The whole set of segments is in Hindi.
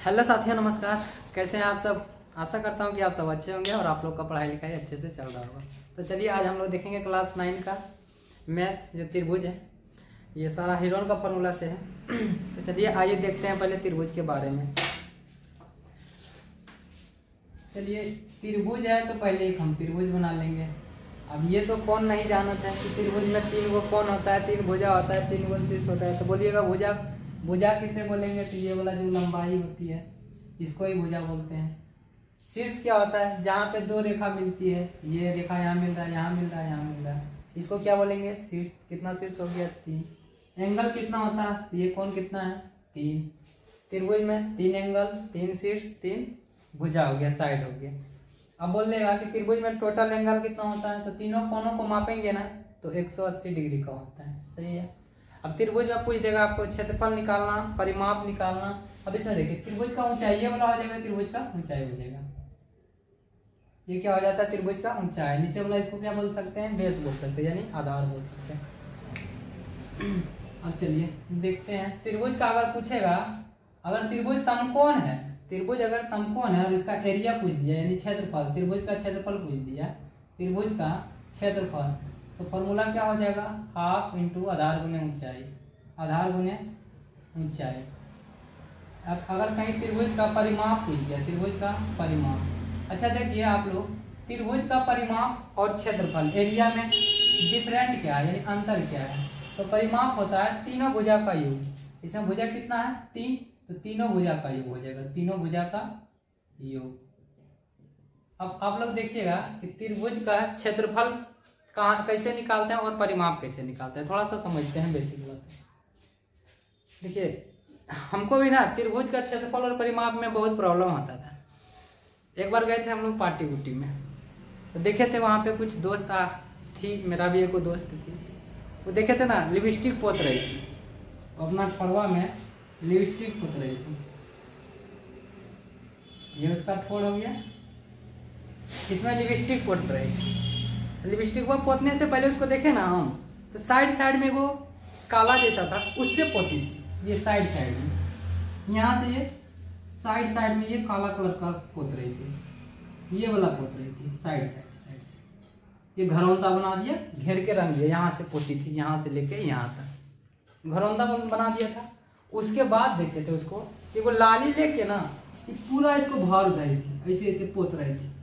हेलो साथियों, नमस्कार। कैसे हैं आप सब? आशा करता हूं कि आप सब अच्छे होंगे और आप लोग का पढ़ाई लिखाई अच्छे से चल रहा होगा। तो चलिए आज हम लोग देखेंगे क्लास 9 का मैथ, जो त्रिभुज है। ये सारा हीरोन का फॉर्मूला से है। तो चलिए आइए देखते हैं पहले त्रिभुज के बारे में। चलिए त्रिभुज है तो पहले एक हम त्रिभुज बना लेंगे। अब ये तो कौन नहीं जानता है कि त्रिभुज में 3 गो कौन होता है, 3 भुजा होता है, 3 गो शीर्ष होता है। तो बोलिएगा भुजा भुजा किसे बोलेंगे? तो ये वाला जो लंबाई होती है इसको ही भुजा बोलते हैं। शीर्ष क्या होता है? जहाँ पे 2 रेखा मिलती है, ये रेखा यहाँ मिल रहा है, यहाँ मिल रहा है, यहाँ मिल रहा है, इसको क्या बोलेंगे? शीर्ष। कितना शीर्ष हो गया? 3। एंगल कितना होता है? ये कौन कितना है? 3। त्रिभुज में 3 एंगल, 3 शीर्ष, 3 भुजा हो गया, साइड हो गया। अब बोल देगा कि त्रिभुज में टोटल एंगल कितना होता है? तो तीनों कोनों को मापेंगे ना, तो 180 डिग्री का होता है। सही है। अब त्रिभुज में पूछ देगा आपको क्षेत्रफल निकालना, परिमाप निकालना। अब इसमें देखिए त्रिभुज का ऊंचाई ये वाला हो जाएगा, त्रिभुज का ऊंचाई हो जाएगा। ये क्या हो जाता है? त्रिभुज का ऊंचाई। नीचे वाला इसको क्या बोल सकते हैं? बेस बोल सकते हैं, यानी आधार बोल सकते हैं। अब चलिए देखते हैं त्रिभुज का। अगर पूछेगा, अगर त्रिभुज समकोण है, त्रिभुज अगर समकोण है और इसका एरिया पूछ दिया, यानी क्षेत्रफल, त्रिभुज का क्षेत्रफल पूछ दिया, त्रिभुज का क्षेत्रफल, तो फॉर्मूला क्या हो जाएगा? हाफ इंटू आधार गुने ऊंचाई, आधार गुने ऊंचाई। अब अगर कहीं त्रिभुज का परिमाप पूछ दिया, त्रिभुज का परिमाप। अच्छा देखिए आप लोग, त्रिभुज का परिमाप और क्षेत्रफल, एरिया में डिफरेंट क्या है, यानी अंतर क्या है? तो परिमाप होता है तीनों भुजा का योग। इसमें भुजा कितना है? 3, तो तीनों भुजा का योग हो जाएगा, तीनों भुजा का योग। अब आप लोग देखिएगा कि त्रिभुज का क्षेत्रफल कहाँ कैसे निकालते हैं और परिमाप कैसे निकालते हैं, थोड़ा सा समझते हैं बेसिक बात। देखिए हमको भी ना त्रिभुज का क्षेत्रफल और परिमाप में बहुत प्रॉब्लम आता था। एक बार गए थे हम लोग पार्टी उटी में, तो देखे थे वहां पे कुछ दोस्त थी, मेरा भी एक दोस्त थी, वो देखे थे ना लिपस्टिक पोत रही थी, अपना ठोड़वा में लिपस्टिक पोत रही थी। ये उसका ठोड़ हो गया, इसमें लिपस्टिक पोत रही थी। लिपस्टिक को पोतने से पहले उसको देखे ना हम, तो साइड साइड में वो काला जैसा था, उससे पोती थी। ये साइड साइड में, यहाँ से ये साइड साइड में ये काला कलर का पोत रही थी, ये वाला पोत रही थी, साइड साइड साइड से। ये घरौंदा बना दिया, घेर के रंग दिया, यहाँ से पोती थी, यहाँ से लेके यहाँ तक घरौंदा बना दिया था। उसके बाद देखे थे उसको कि वो लाली लेके ना पूरा इसको भर रही थी, ऐसे ऐसे पोत रही थी।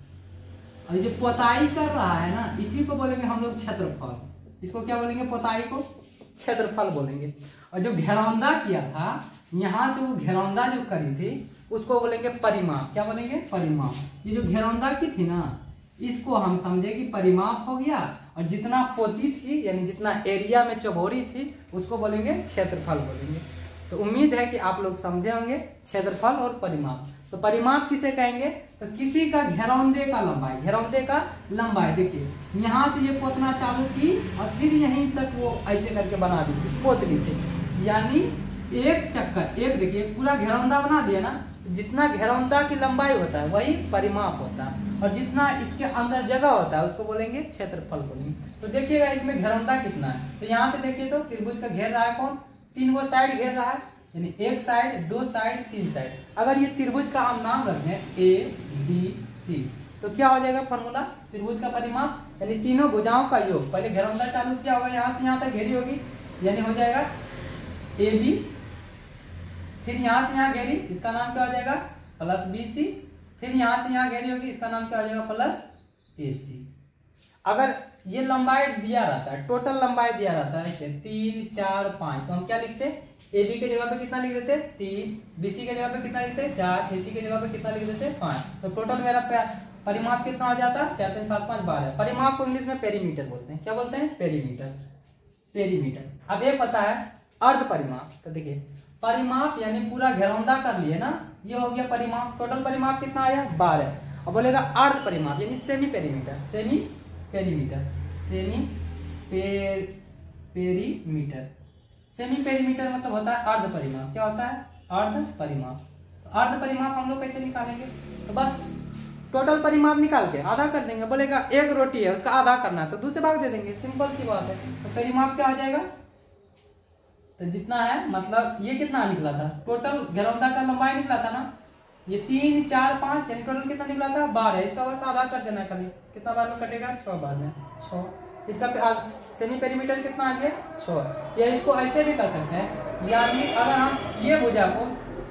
और ये पोताई कर रहा है ना, इसी को बोलेंगे हम लोग क्षेत्रफल। इसको क्या बोलेंगे? पोताई को क्षेत्रफल बोलेंगे। और जो घेरौंदा किया था, यहाँ से वो घेरौंदा जो करी थी, उसको बोलेंगे परिमाप। क्या बोलेंगे? परिमाप। ये जो घेरौंदा की थी ना, इसको हम समझे कि परिमाप हो गया। और जितना पोती थी, यानी जितना एरिया में चौबोरी थी, उसको बोलेंगे क्षेत्रफल बोलेंगे। तो उम्मीद है कि आप लोग समझे होंगे क्षेत्रफल और परिमाप। तो परिमाप किसे कहेंगे? तो किसी का घेरौंदे का लंबाई, घेरौंदे का लंबाई। देखिए यहाँ से ये पोतना चालू की और फिर यहीं तक वो ऐसे करके बना दी थी, पोत ली थी, यानी एक चक्कर, एक देखिए पूरा घेरौंदा बना दिया ना, जितना घेरौंदा की लंबाई होता है वही परिमाप होता है। और जितना इसके अंदर जगह होता है उसको बोलेंगे क्षेत्रफल बोलेंगे। तो देखिएगा इसमें घेरौंदा कितना है, तो यहाँ से देखिए तो त्रिभुज का घेर रहा है कौन? 3 गो साइड घेर रहा है, यानी एक साइड, 2 साइड, 3 साइड। अगर ये त्रिभुज का हम नाम रखें ABC, तो क्या हो जाएगा फॉर्मूला? त्रिभुज का परिमाप, यानी तीनों भुजाओं का योग। पहले घेरौंदा चालू किया होगा, यहाँ से यहाँ तक घेरी होगी, यानी हो जाएगा AB। फिर यहाँ से यहाँ घेरी, इसका नाम क्या हो जाएगा? Plus BC। फिर यहाँ से यहाँ घेरी होगी, इसका नाम क्या हो जाएगा? Plus AC। अगर ये लंबाई दिया रहता है, टोटल लंबाई दिया रहता है 3, 4, 5, तो हम क्या लिखते? AB के जगह पे कितना लिख देते? 3, BC के जगह पे कितना लिखते? 4, AC के जगह पे कितना लिख देते? 5। तो टोटल मेरा परिमाप कितना हो जाता? 4, 3, 7, 5, 12। परिमाप को इंग्लिश में पेरीमीटर बोलते हैं। क्या बोलते हैं? Perimeter, perimeter. अब ये पता है अर्ध परिमाप। तो देखिए परिमाप यानी पूरा घेरौंदा कर लिए ना, ये हो गया परिमाप। टोटल परिमाप कितना आया? 12। अब बोलेगा अर्ध परिमाप यानी semi perimeter, semi perimeter, semi perimeter. Semi perimeter मतलब होता है अर्ध परिमाप। क्या होता है? अर्ध परिमाप। तो अर्ध परिमाप हम लोग कैसे निकालेंगे? तो बस टोटल परिमाप निकाल के आधा कर देंगे। बोलेगा 1 रोटी है, उसका आधा करना है, तो 2 से भाग दे देंगे, सिंपल सी बात है। तो परिमाप क्या हो जाएगा? तो जितना है, मतलब ये कितना निकला था? टोटल घेरौंदा का लंबाई निकला था ना, ये 3 4 5 यानी टोटल कितना निकला था 12। इसका बस आधा कर देना है खाली। कितना बार में कटेगा 6 बार में 6। इसका सेमी पेरीमीटर कितना आ गया 6। या इसको ऐसे भी कर सकते हैं, यानी अगर हम ये भुजा को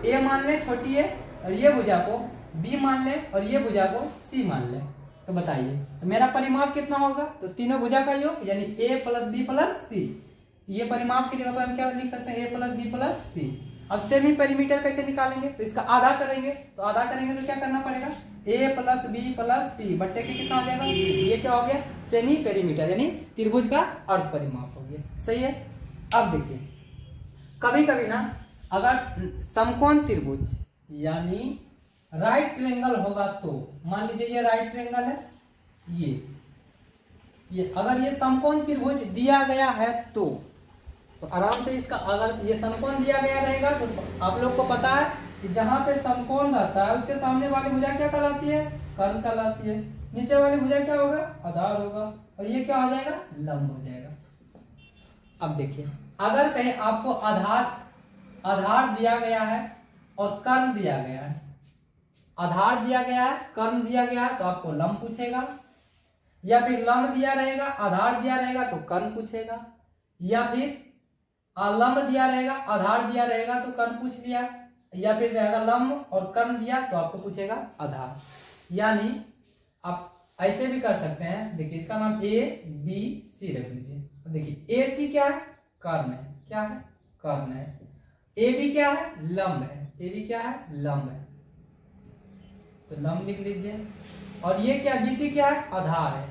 ए मान ले छोटी है और ये भुजा को बी मान ले और ये भुजा को सी मान ले, तो बताइए तो मेरा परिमाप कितना होगा? तो तीनों भुजा का योग यानी ए प्लस बी प्लस सी। ये परिमाप की जगह पर हम क्या लिख सकते हैं? ए प्लस बी प्लस सी। अब सेमी पेरीमीटर कैसे निकालेंगे? तो इसका आधा करेंगे। तो आधा करेंगे तो क्या करना पड़ेगा? ए प्लस बी प्लस सी बट्टे के कितना हो जाएगा? ये क्या हो गया? सेमी पेरीमीटर यानी त्रिभुज का अर्ध परिमाप हो गया। सही है। अब देखिए कभी कभी ना अगर समकोण त्रिभुज यानी राइट ट्रायंगल होगा तो मान लीजिए ये राइट ट्रायंगल है, ये अगर ये समकोण त्रिभुज दिया गया है तो आराम से इसका अगर ये समकोण दिया गया रहेगा तो आप लोग को पता है कि जहां पे समकोण रहता है उसके सामने वाली भुजा क्या कहलाती है? कर्ण कहलाती है। नीचे वाली भुजा क्या होगा? आधार होगा। और ये क्या हो जाएगा? लंब हो जाएगा। अब देखिए अगर कहीं आपको आधार दिया गया है और कर्ण दिया गया है, आधार दिया गया है कर्ण दिया गया है तो आपको लंब पूछेगा, या फिर लंब दिया रहेगा आधार दिया रहेगा तो कर्ण पूछेगा, या फिर लंब दिया रहेगा आधार दिया रहेगा तो कर्ण पूछ लिया, या फिर रहेगा लंब और कर्ण दिया तो आपको पूछेगा आधार। यानी आप ऐसे भी कर सकते हैं। देखिए इसका नाम ए बी सी रख लीजिए। देखिए ए सी क्या है? कर्ण है। क्या है? कर्ण है। ए बी क्या है? लंब है। ए बी क्या है? लंब है, तो लंब लिख लीजिए। और ये क्या बी सी क्या है? आधार है।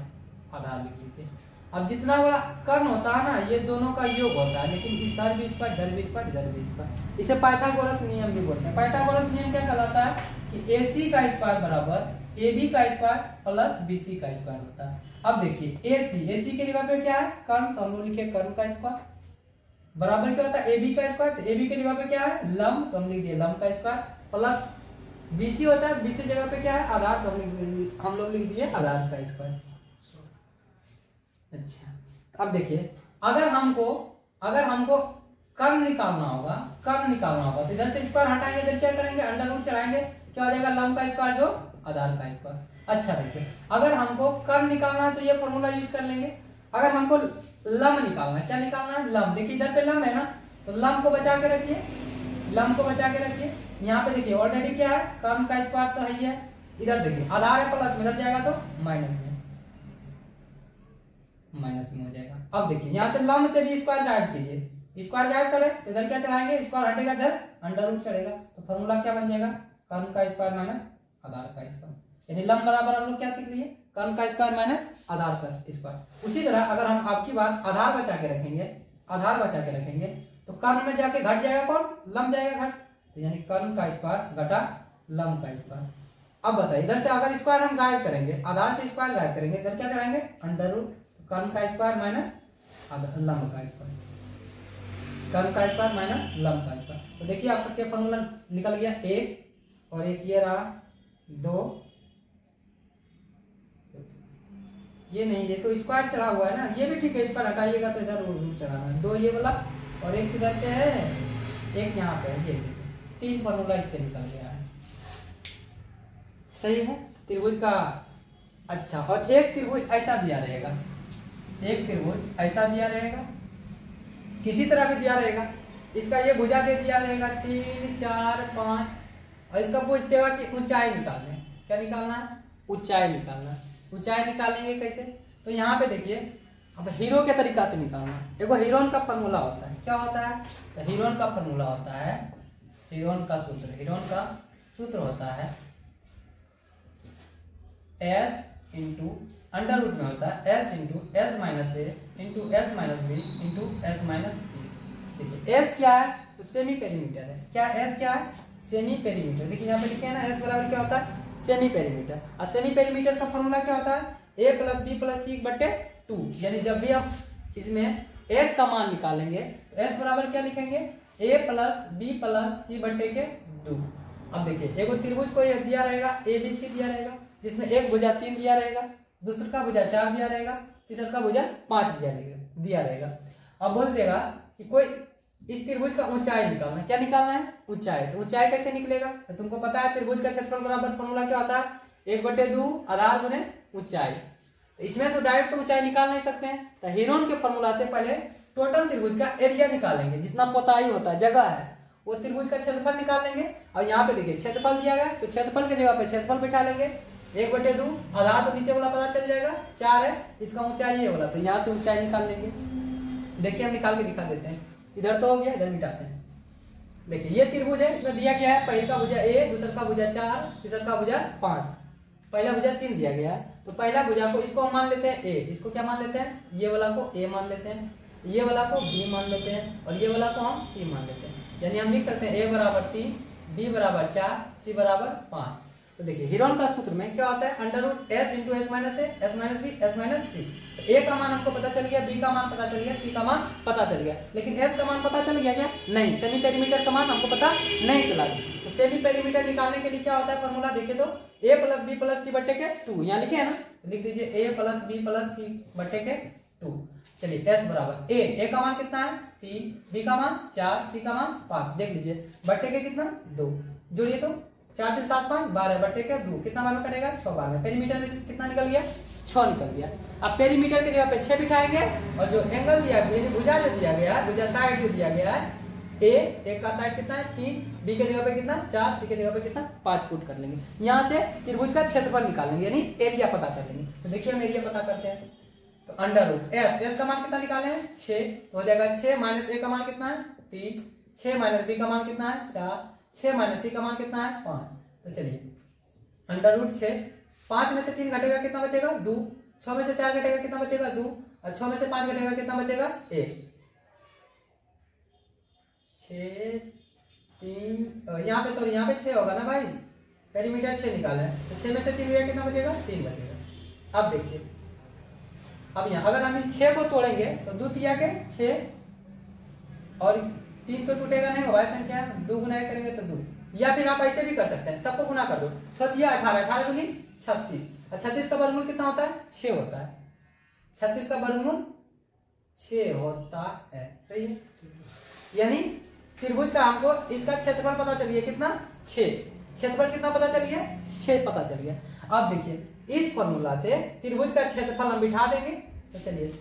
आधार लिख लीजिए। अब जितना बड़ा कर्ण होता है ना ये दोनों का योग होता है, लेकिन इधर भी स्क्वायर इधर भी स्क्वायर इधर भी स्क्वायर। इसे पाइथागोरस नियम भी बोलते हैं। पाइथागोरस नियम क्या कहलाता है कि AC का स्क्वायर बराबर AB का स्क्वायर प्लस BC का स्क्वायर होता है। अब देखिए AC के जगह पे क्या है? कर्ण, तो हम लोग लिखे कर्ण का स्क्वायर बराबर क्या होता है? AB का स्क्वायर, तो AB के जगह पे क्या है? लंब, तो हम लिख दिए लंब का स्क्वायर प्लस BC होता है, BC जगह पे क्या है? आधार, तो हम लोग लिख दिए आधार का स्क्वायर। अच्छा अब देखिए अगर हमको कर्ण निकालना होगा तो इधर से स्क्वायर हटाएंगे, इधर क्या करेंगे? अंडर रूट चढ़ाएंगे, क्या हो जाएगा? लंब का स्क्वायर जो आधार का स्क्वायर। अच्छा देखिए अगर हमको कर्ण निकालना है तो ये फॉर्मूला यूज कर लेंगे। अगर हमको लंब निकालना है, क्या निकालना है? लंब। देखिए इधर पे लंब है ना, तो लंब को बचा के रखिए, लंब को बचा के रखिए। यहाँ पे देखिए ऑलरेडी क्या है? कर्ण का स्क्वायर तो है ही है। इधर देखिए आधार है प्लस में, इधर जाएगा तो माइनस में हो जाएगा। अब देखिए यहाँ से लंब से भी स्क्वायर गायब कीजिए, स्क्वायर गायब करें तो इधर क्या चढ़ाएंगे? स्क्वायर हटेगा, इधर अंडर रूट चढ़ेगा, तो फॉर्मूला क्या बन जाएगा? कर्ण का स्क्वायर माइनस आधार का स्क्वायर। यानी लंब बराबर हम लोग क्या सीख लिए? कर्ण का स्क्वायर माइनस आधार का स्क्वायर। उसी तरह अगर हम आपकी बात आधार बचा के रखेंगे तो कर्ण में जाके घट जाएगा कौन? लंब जाएगा घट, तो यानी कर्ण का स्क्वायर घटा लंब का स्क्वायर। अब बताइए इधर से अगर स्क्वायर हम गायब करेंगे, आधार से स्क्वायर गायब करेंगे, इधर क्या चढ़ाएंगे? अंडर रूट कर्ण का स्क्वायर माइनस लंब का स्क्वायर, कर्ण का स्क्वायर माइनस लंब का स्क्वायर। तो देखिए आपका क्या फॉर्मूला निकल गया? एक और एक ये रहा, दो ये नहीं, ये तो स्क्वायर चढ़ा हुआ है ना, ये भी ठीक है, स्क्वायर हटाइएगा तो इधर रूट चढ़ाना है। दो ये वाला और एक इधर पे है, एक यहाँ पे है। ये तीन फॉर्मूला इससे निकल गया है। सही है त्रिभुज का। अच्छा और एक त्रिभुज ऐसा दिया रहेगा, एक त्रिभुज ऐसा दिया रहेगा, किसी तरह भी दिया रहेगा। इसका ये भुजा दे दिया रहेगा 3 4 5 और इसका पूछते हुआ कि ऊंचाई निकालना है। क्या निकालना है? ऊंचाई निकालना है। ऊंचाई निकालेंगे कैसे? तो यहाँ पे देखिए अब हीरो के तरीका से निकालना है। देखो हीरोन का फॉर्मूला होता है, क्या होता है? तो हीरोन का फॉर्मूला होता है, हीरोन का सूत्र होता है S इंटू अंडर रूट में होता है S into S minus A into S minus B into S minus C. देखिए S क्या है? तो सेमी पेरीमीटर है। क्या S क्या है? Semi perimeter. देखिए यहाँ पे लिखे है ना S बराबर क्या होता है? Semi perimeter. और सेमी पेरीमीटर का फॉर्मूला क्या होता है? a प्लस बी प्लस सी बटे 2। यानी जब भी आप इसमें S का मान निकालेंगे तो S बराबर क्या लिखेंगे? a प्लस बी प्लस सी बटे के 2। अब देखिए एगो त्रिभुज को दिया रहेगा ABC दिया रहेगा, जिसमें एक भुजा 3 दिया रहेगा, दूसरे का भुजा 4 दिया रहेगा, तीसरे का भुजा 5 दिया रहेगा। अब बोल देगा कि कोई इस त्रिभुज का ऊंचाई निकालना है। क्या निकालना है? ऊंचाई। तो ऊंचाई कैसे निकलेगा? तो तुमको पता है त्रिभुज का क्षेत्रफल बराबर फॉर्मूला क्या होता है? 1/2 आधार गुने ऊंचाई। तो इसमें से डायरेक्ट तो ऊंचाई निकाल नहीं सकते हैं, तो हेरोन के फॉर्मूला से पहले टोटल त्रिभुज का एरिया निकालेंगे, जितना पोताई होता है, जगह है, वो त्रिभुज का क्षेत्रफल निकाल लेंगे। और यहाँ पे देखिए क्षेत्रफल दिया गया, तो क्षेत्रफल की जगह पे क्षेत्रफल बिठा लेंगे। 1/2 आधार तो नीचे वाला पता चल जाएगा, 4 है, इसका ऊंचाई ये वाला, तो यहाँ से ऊंचाई निकाल लेंगे। देखिए हम निकाल के दिखा देते हैं। इधर तो हो गया, इधर मिटाते हैं। देखिए ये त्रिभुज है, इसमें दिया गया है पहले का भुजा a, दूसरा का भुजा 4, तीसरा का भुजा 5, पहला भुजा 3 दिया गया है। तो पहला भुजा को इसको हम मान लेते हैं a, इसको क्या मान लेते हैं? ये वाला को a मान लेते हैं, ये वाला को b मान लेते हैं, और ये वाला को हम c मान लेते हैं। यानी हम लिख सकते हैं a बराबर 3, b बराबर 4, c बराबर 5। तो देखिए हेरोन का सूत्र में क्या होता है? Under s into s minus a, s minus b, s minus c. a का मान हमको पता चल गया, b का मान पता चल गया, c का मान पता चल गया, लेकिन s का मान पता चल गया क्या? नहीं, सेमी पेरीमीटर का मान हमको पता नहीं चला। तो सेमी पेरीमीटर निकालने के लिए क्या होता है फॉर्मूला? देखिए तो a प्लस बी प्लस सी बटे के 2, यहाँ लिखे है ना, लिख दीजिए a प्लस बी प्लस सी बटे के 2। चलिए s बराबर a का मान कितना है? 3, b का मान 4, c का मान 5, देख लीजिए, बटे के कितना? 2, जोड़िए तो 4 3 7 5 12 बटे के 2, कितना बार में कटेगा? 6 बार में। पेरीमीटर में कितना निकल गया? 6 निकल गया। अब पेरीमीटर की जगह पे 6 बिठाएंगे, और जो एंगल दिया गया, भुजा जो दिया गया है, भुजा साइड जो दिया गया है, a का साइड कितना है? 3, b के जगह पे कितना? 4, c के जगह पे कितना? 5 पुट कर लेंगे। यहाँ से त्रिभुज का क्षेत्रफल निकालेंगे, यानी एरिया पता कर लेंगे। तो देखिए हम एरिया पता करते हैं। तो अंडर रूट s का मान कितना निकाले हैं? 6, तो हो जाएगा 6 माइनस a का मान कितना है? 3, 6 माइनस b का मान कितना है? 4, 6 माइनस c का मान कितना है? 5। तो चलिए अंडर रूट 6, 5 में से 3 घटेगा कितना बचेगा? 2, 6 में से 4 घटेगा कितना बचेगा? 2, और 6 में से 5 घटेगा कितना बचेगा? 1। 6 3, यहाँ पे सॉरी, यहाँ पे 6 होगा ना भाई, पेरीमीटर 6 निकाला है, तो 6 में से 3 गया कितना बचेगा? 3 बचेगा। अब देखिए, अब यहाँ अगर हम इस 6 को तोड़ेंगे तो 2 तिया के 6 और 3 तो टूटेगा नहीं, होगा संख्या, 2 गुना करेंगे तो 2, या फिर आप ऐसे भी कर सकते हैं, सबको गुना कर दो, 6 तिया 18, 18 दूनी 36, और 36 का वर्गमूल कितना होता है? 6 होता है। 36 का वर्गमूल 6 होता है, सही है। यानी त्रिभुज का हमको इसका क्षेत्रफल पता चलिए कितना? 6। क्षेत्रफल कितना पता चलिए? 6 पता चलिए। अब देखिए इस फॉर्मूला से त्रिभुज का क्षेत्रफल हम बिठा देंगे। तो चलिए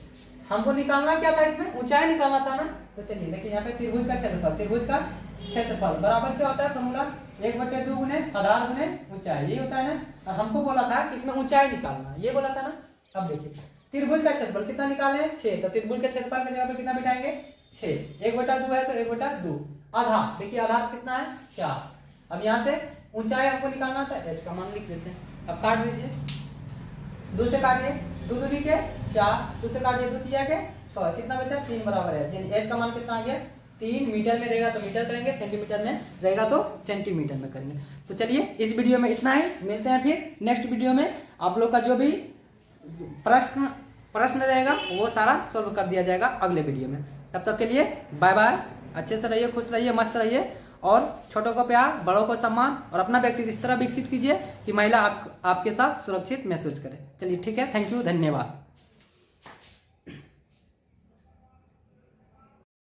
हमको निकालना क्या था? इसमें ऊंचाई निकालना था ना। तो चलिए देखिए यहाँ पे त्रिभुज का क्षेत्रफल, त्रिभुज का क्षेत्रफल बराबर क्या होता है फॉर्मूला? 1/2 गुने आधार गुने ऊंचाई, यही होता है ना। और हमको बोला था कि इसमें ऊंचाई निकालना, ये बोला था ना। अब देखिए त्रिभुज का क्षेत्रफल कितना निकाले? 6, तो त्रिभुज के क्षेत्रफल की जगह पे कितना बिठाएंगे? 6, 1/2 है तो 1/2, आधार देखिए आधार कितना है? 4। अब यहाँ से ऊंचाई हमको निकालना था, h का मान लिख देते हैं। अब काट दीजिए, 2 से काटिए, 2 दूनी के 4, 2 से काटिए 2 तिया के 6, कितना बचा? 3 बराबर है, यानी h का मान कितना आ गया? 3। मीटर में रहेगा तो मीटर करेंगे, सेंटीमीटर में रहेगा तो सेंटीमीटर में करेंगे। तो चलिए इस वीडियो में इतना ही, मिलते हैं फिर नेक्स्ट वीडियो में। आप लोग का जो भी प्रश्न रहेगा वो सारा सोल्व कर दिया जाएगा अगले वीडियो में। तब तक के लिए बाय बाय, अच्छे से रहिए, खुश रहिए, मस्त रहिए, और छोटों को प्यार, बड़ों को सम्मान, और अपना व्यक्तित्व इस तरह विकसित कीजिए कि महिला आपके साथ सुरक्षित महसूस करे। चलिए ठीक है, थैंक यू, धन्यवाद।